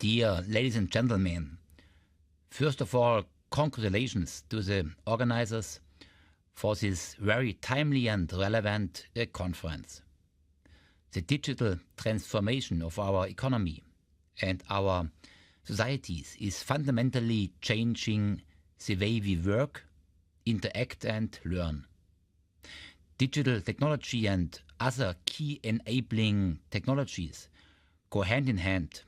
Dear ladies and gentlemen, first of all, congratulations to the organizers for this very timely and relevant conference. The digital transformation of our economy and our societies is fundamentally changing the way we work, interact and learn. Digital technology and other key enabling technologies go hand in hand.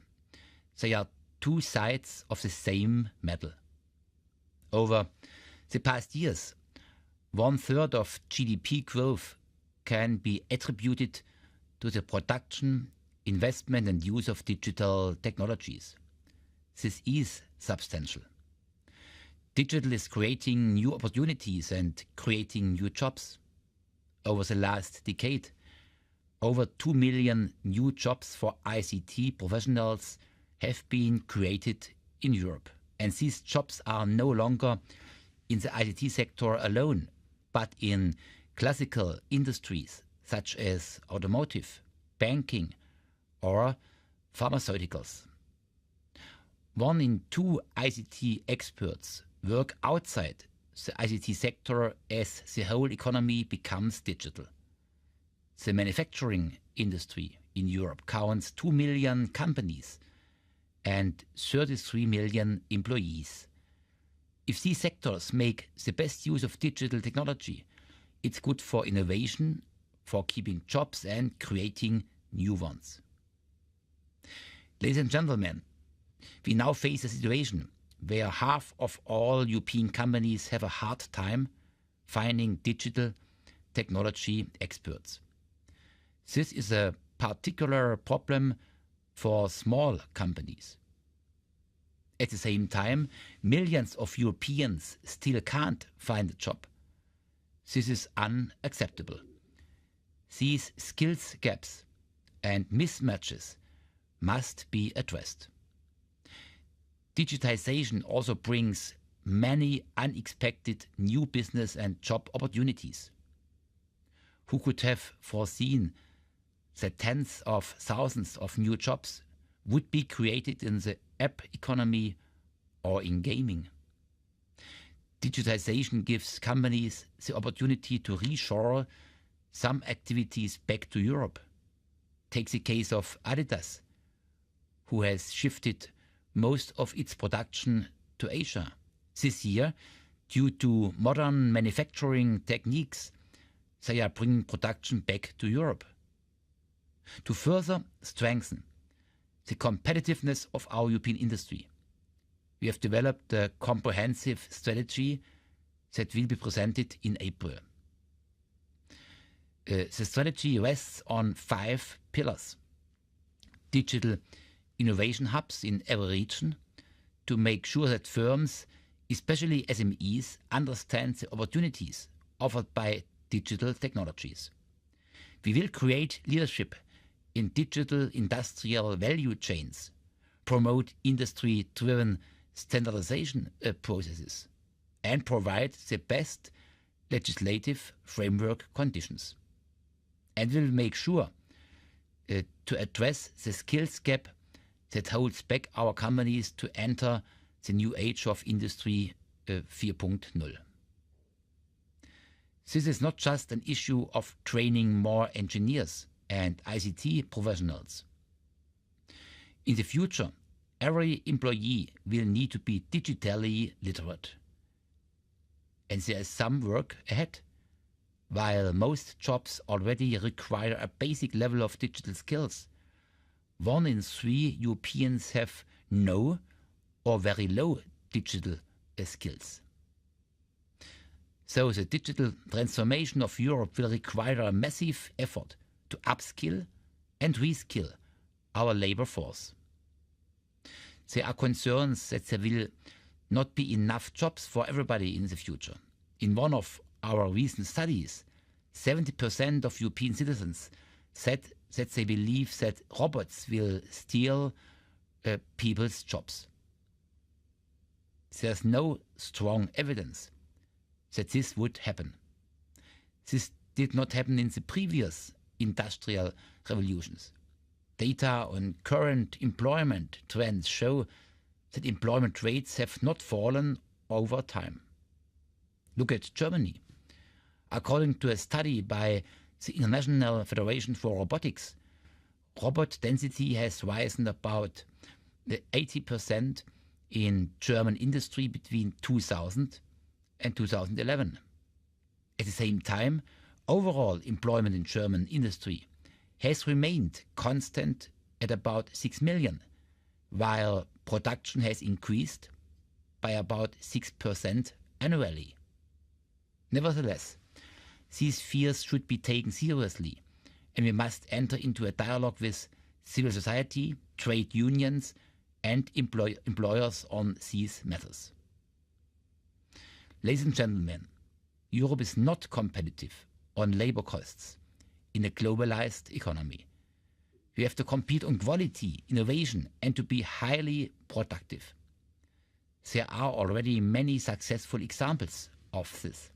They are two sides of the same medal. Over the past years, 1/3 of GDP growth can be attributed to the production, investment and use of digital technologies. This is substantial. Digital is creating new opportunities and creating new jobs. Over the last decade, over 2 million new jobs for ICT professionals have been created in Europe. And these jobs are no longer in the ICT sector alone, but in classical industries such as automotive, banking or pharmaceuticals. 1 in 2 ICT experts work outside the ICT sector as the whole economy becomes digital. The manufacturing industry in Europe counts 2 million companies and 33 million employees. If these sectors make the best use of digital technology, it's good for innovation, for keeping jobs and creating new ones. Ladies and gentlemen, we now face a situation where half of all European companies have a hard time finding digital technology experts. This is a particular problem for small companies. At the same time, millions of Europeans still can't find a job. This is unacceptable. These skills gaps and mismatches must be addressed. Digitization also brings many unexpected new business and job opportunities. Who could have foreseen that tens of thousands of new jobs would be created in the app economy or in gaming? Digitization gives companies the opportunity to reshore some activities back to Europe. Take the case of Adidas, who has shifted most of its production to Asia. This year, due to modern manufacturing techniques, they are bringing production back to Europe. To further strengthen the competitiveness of our European industry, we have developed a comprehensive strategy that will be presented in April. The strategy rests on 5 pillars. Digital innovation hubs in every region to make sure that firms, especially SMEs, understand the opportunities offered by digital technologies. We will create leadership in digital industrial value chains, promote industry-driven standardization processes, and provide the best legislative framework conditions. And we will make sure to address the skills gap that holds back our companies to enter the new age of Industry 4.0. This is not just an issue of training more engineers and ICT professionals. In the future, every employee will need to be digitally literate. And there is some work ahead. While most jobs already require a basic level of digital skills, 1 in 3 Europeans have no or very low digital skills. So the digital transformation of Europe will require a massive effort to upskill and reskill our labor force. There are concerns that there will not be enough jobs for everybody in the future. In one of our recent studies, 70% of European citizens said that they believe that robots will steal people's jobs. There's no strong evidence that this would happen. This did not happen in the previous industrial revolutions. Data on current employment trends show that employment rates have not fallen over time. Look at Germany. According to a study by the International Federation for Robotics, robot density has risen about 80% in German industry between 2000 and 2011. At the same time, overall employment in German industry has remained constant at about 6 million, while production has increased by about 6% annually. Nevertheless, these fears should be taken seriously, and we must enter into a dialogue with civil society, trade unions, and employers on these matters. Ladies and gentlemen, Europe is not competitive on labor costs in a globalized economy. We have to compete on quality, innovation, and to be highly productive. There are already many successful examples of this.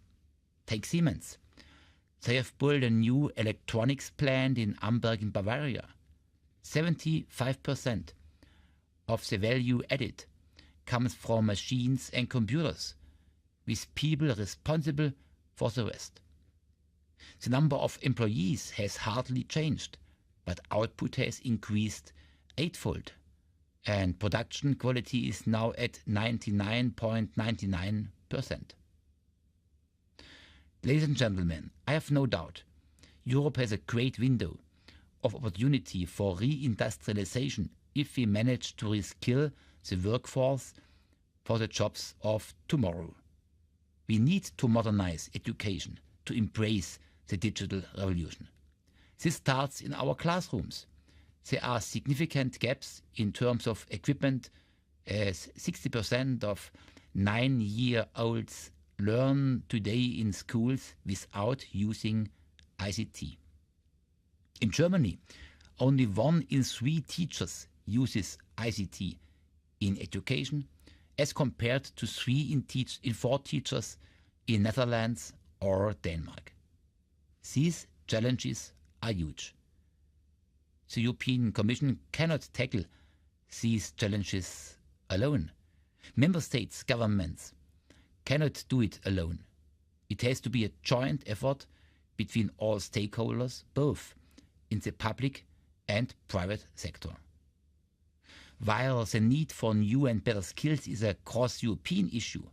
Take Siemens. They have built a new electronics plant in Amberg in Bavaria. 75% of the value added comes from machines and computers, with people responsible for the rest. The number of employees has hardly changed, but output has increased eightfold, and production quality is now at 99.99%. Ladies and gentlemen, I have no doubt Europe has a great window of opportunity for reindustrialization if we manage to reskill the workforce for the jobs of tomorrow. We need to modernize education to embrace the digital revolution. This starts in our classrooms. There are significant gaps in terms of equipment, as 60% of 9-year-olds learn today in schools without using ICT. In Germany, only 1 in 3 teachers uses ICT in education, as compared to 3 in 4 teachers in Netherlands or Denmark. These challenges are huge. The European Commission cannot tackle these challenges alone. Member States' governments cannot do it alone. It has to be a joint effort between all stakeholders, both in the public and private sector. While the need for new and better skills is a cross-European issue,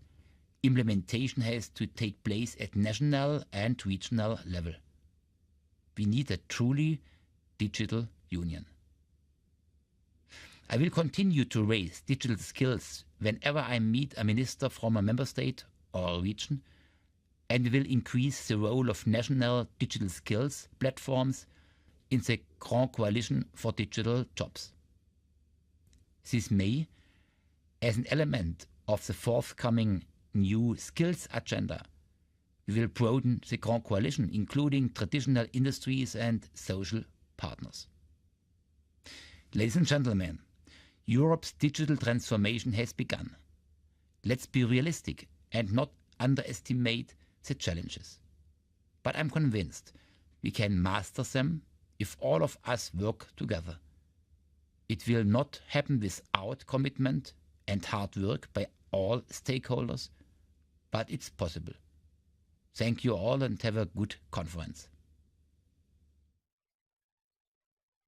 implementation has to take place at national and regional level. We need a truly digital union. I will continue to raise digital skills whenever I meet a minister from a member state or region, and we will increase the role of national digital skills platforms in the Grand Coalition for Digital Jobs. This may, as an element of the forthcoming new skills agenda, we will broaden the Grand Coalition, including traditional industries and social partners. Ladies and gentlemen, Europe's digital transformation has begun. Let's be realistic and not underestimate the challenges. But I'm convinced we can master them if all of us work together. It will not happen without commitment and hard work by all stakeholders, but it's possible. Thank you all and have a good conference.